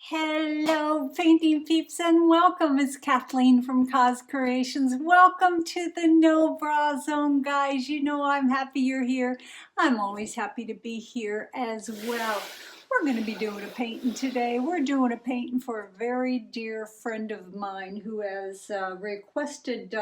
Hello, painting peeps, and welcome. It's Kathleen from COZ Creations. Welcome to the No Bra Zone, guys. You know I'm happy you're here. I'm always happy to be here as well. We're going to be doing a painting today. We're doing a painting for a very dear friend of mine who has requested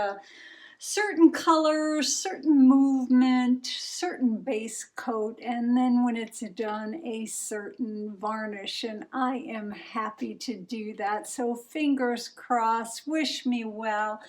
certain colors, certain movement, certain base coat, and then when it's done, a certain varnish, and I am happy to do that. So fingers crossed, wish me well.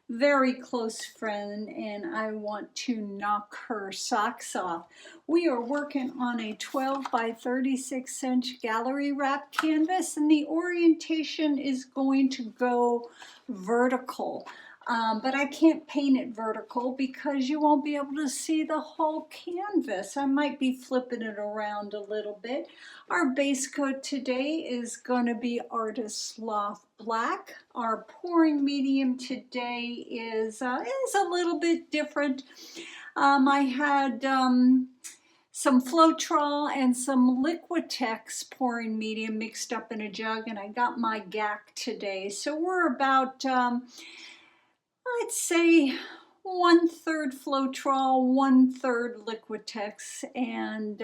Very close friend, and I want to knock her socks off. We are working on a 12 by 36 inch gallery wrap canvas, and the orientation is going to go vertical. But I can't paint it vertical because you won't be able to see the whole canvas. I might be flipping it around a little bit. Our base coat today is going to be Artist Loft Black. Our pouring medium today is a little bit different. I had some Floetrol and some Liquitex pouring medium mixed up in a jug, and I got my GAC today. So we're about I'd say 1/3 Floetrol, 1/3 Liquitex, and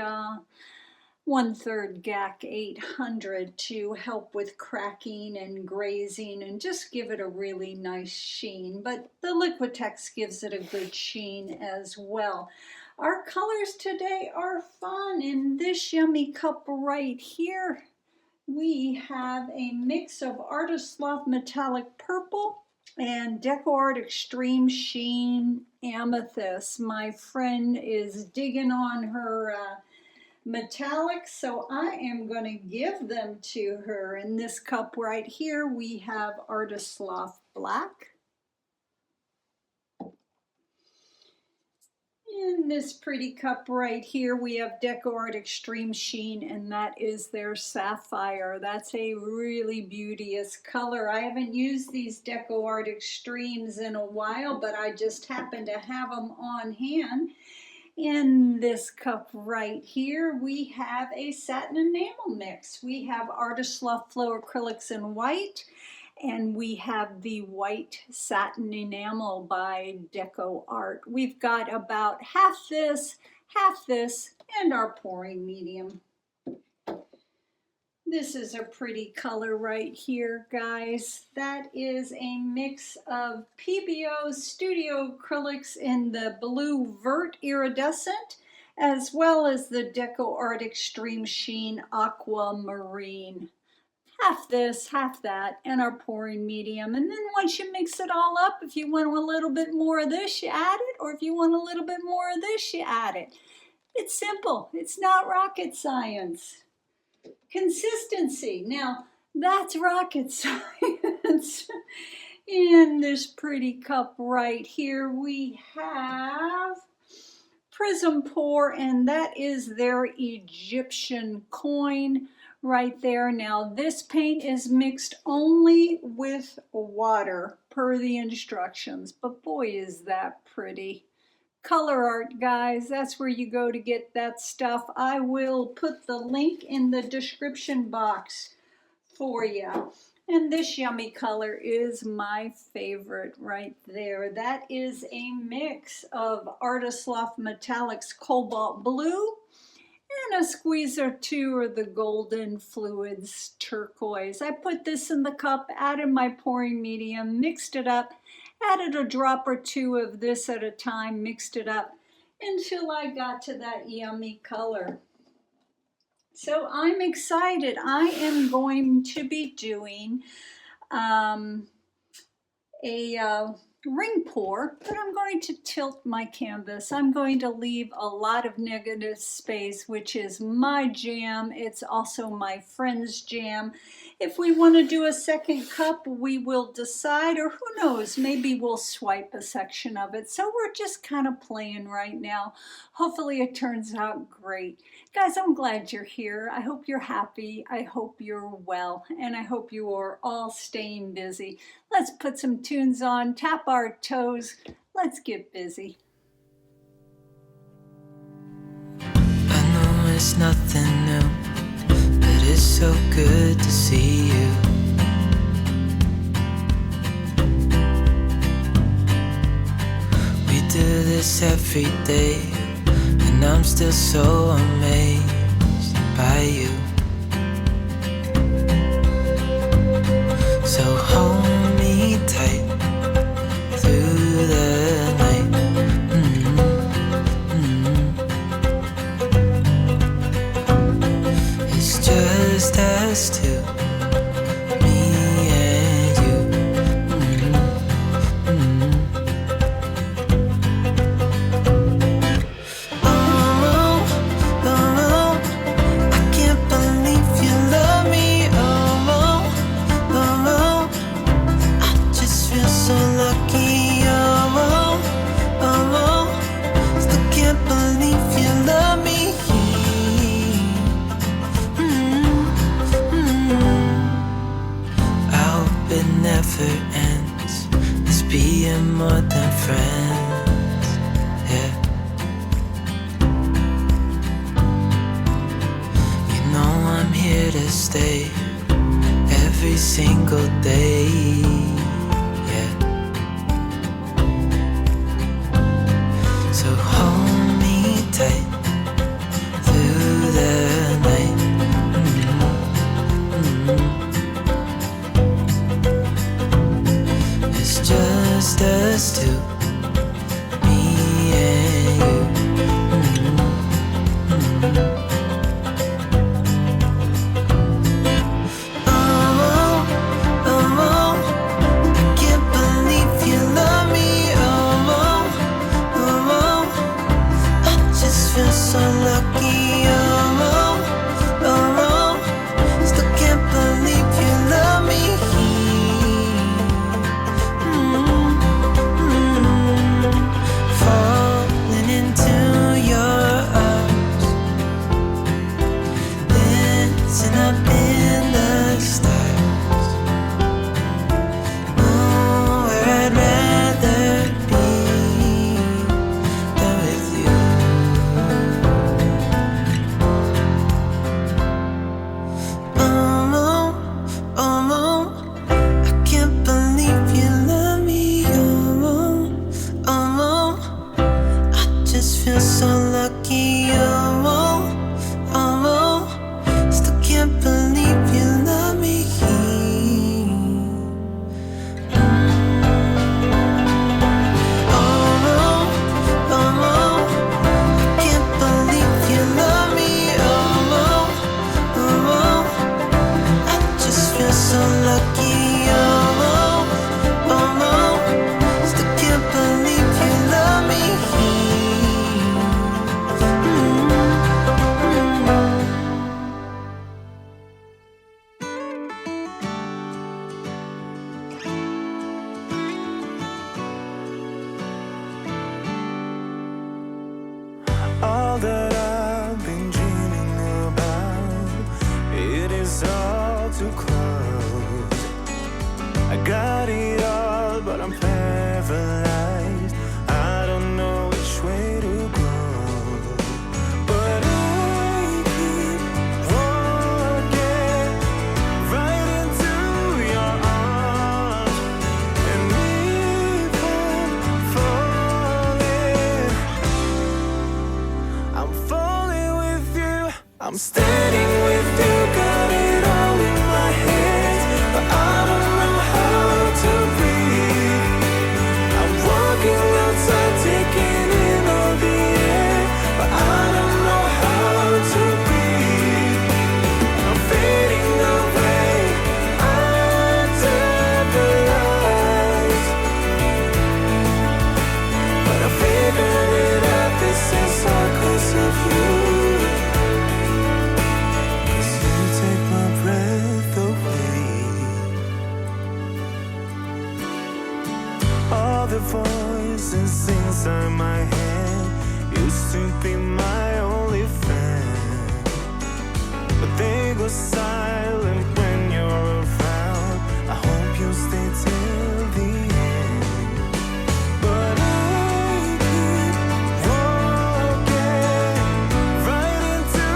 1/3 GAC 800 to help with cracking and grazing and just give it a really nice sheen. But the Liquitex gives it a good sheen as well. Our colors today are fun. In this yummy cup right here, we have a mix of Artist Loft Metallic Purple and DecoArt Extreme Sheen Amethyst. My friend is digging on her metallics, so I am going to give them to her. In this cup right here, we have Artist Loft Black. In this pretty cup right here, we have DecoArt Extreme Sheen, and that is their Saphire. That's a really beauteous color. I haven't used these DecoArt Extremes in a while, but I just happen to have them on hand. In this cup right here, we have a Satin Enamel mix. We have Artist Loft Flow Acrylics in white, and we have the white satin enamel by DecoArt. We've got about half this, and our pouring medium. This is a pretty color right here, guys. That is a mix of Pebeo Studio Acrylics in the blue Vert Iridescent, as well as the DecoArt Extreme Sheen Aqua Marine. Half this, half that, and our pouring medium. And then once you mix it all up, if you want a little bit more of this, you add it, or if you want a little bit more of this, you add it. It's simple. It's not rocket science. Consistency. Now, that's rocket science. In this pretty cup right here, we have Prizm Pour, and that is their Egyptian coin right there. Now this paint is mixed only with water per the instructions, but boy is that pretty. Color Art, guys, that's where you go to get that stuff. I will put the link in the description box for you. And this yummy color is my favorite right there. That is a mix of Artist Loft Metallics Cobalt Blue and a squeeze or two of the Golden Fluids Turquoise. I put this in the cup, added my pouring medium, mixed it up, added a drop or two of this at a time, mixed it up until I got to that yummy color. So I'm excited. I am going to be doing a ring pour, but I'm going to tilt my canvas. I'm going to leave a lot of negative space, which is my jam. It's also my friend's jam. If we want to do a second cup, we will decide, or who knows, maybe we'll swipe a section of it. So we're just kind of playing right now. Hopefully it turns out great. Guys, I'm glad you're here. I hope you're happy. I hope you're well, and I hope you are all staying busy. Let's put some tunes on, tap our toes. Let's get busy. I know it's nothing new, but it's so good to see changes every day, and I'm still so amazed by you. So hold me tight through the night. It's just us two, me and you. More than friends, yeah. You know I'm here to stay every single day, yeah. So hold me tight through the night. It's just us two, me and you. I can't believe you love me. I just feel so lucky. Still can't believe you love me. Falling into your arms, dancing up in the stars. Nowhere I'd rather be than with you. I can't believe you love me. I just feel so lucky. Still can't believe you love me. I can't believe you love me. I just feel so lucky. Still can't believe you love me. All that I've been dreaming about, it is all too close. I got it all, but I'm paralyzed. I don't know which way to go. But I keep walking right into your arms, and even falling. I'm falling with you. I'm standing with you, got it all in my hands, but I don't know how to breathe. I'm walking outside, taking in all the air, but I don't know how to breathe. I'm fading away under the lights, but I figured it out. This is all 'cause of you. 'Cause you take my breath away. All the voices inside my head used to be my only friend, but they go silent when you're around. I hope you stay till the end. But I keep walking right into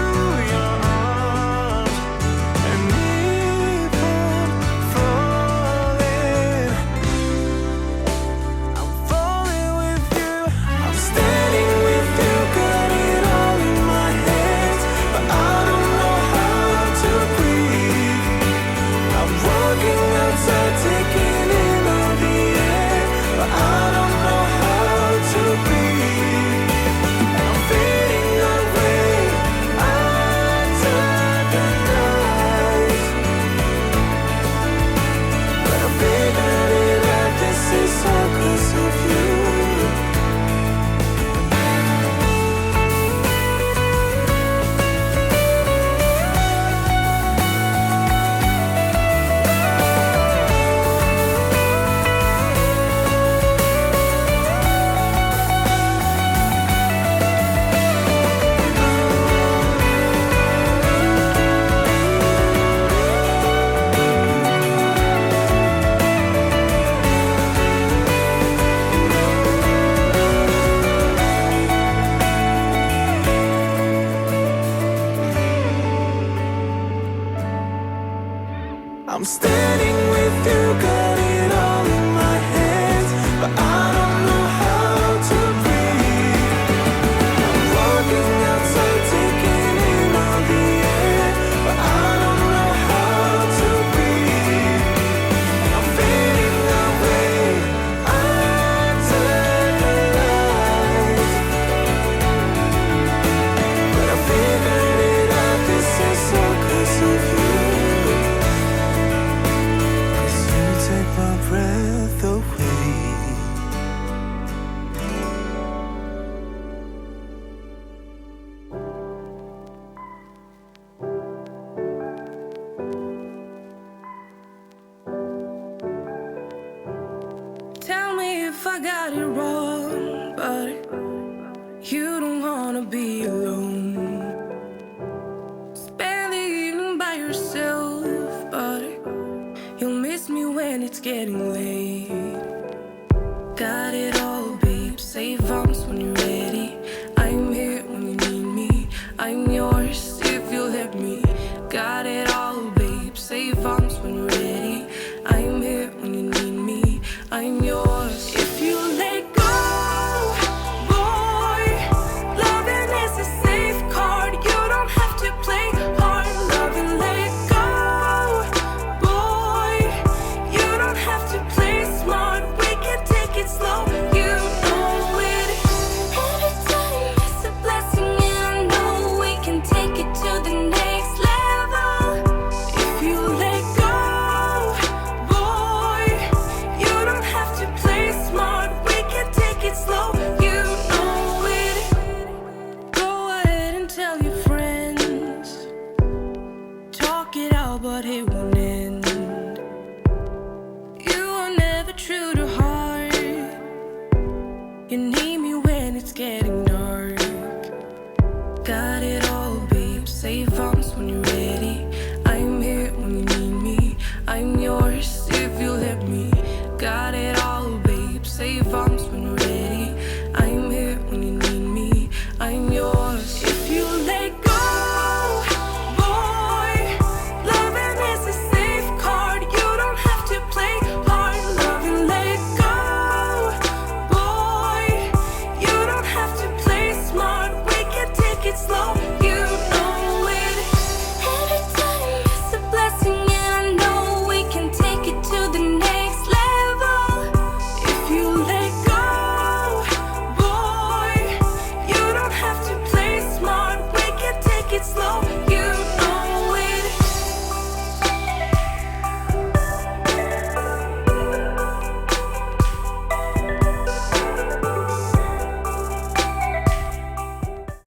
your arms, and even falling. I'm falling with you. I'm standing I'm standing with you, got it all in my hands, but I don't know how to breathe. I'm walking outside, taking in all the air, but I don't know how to breathe. I'm fading away under the lights, but I figured it out, this is all 'cause of you. 'Cause you take my breath away. Tell me if I got it wrong, but you don't wanna be alone. Spend the evening by yourself, but you'll miss me when it's getting late. Got it all, babe. Save arms when you're ready. I'm here when you need me. I'm yours if you let me. Got it all, babe. Save arms when you're ready. I'm here when you need me. I'm yours if you let go, boy. Loving is a safe card. You don't have to play hard. Love and let go, boy. You don't have to play smart. We can take it slow. You know it. Every time is a blessing, and I know we can take it to the next level. If you let go, boy, you don't have to play smart. We can take it slow. You know it. Go ahead and tell your friends. Talk it out, but it won't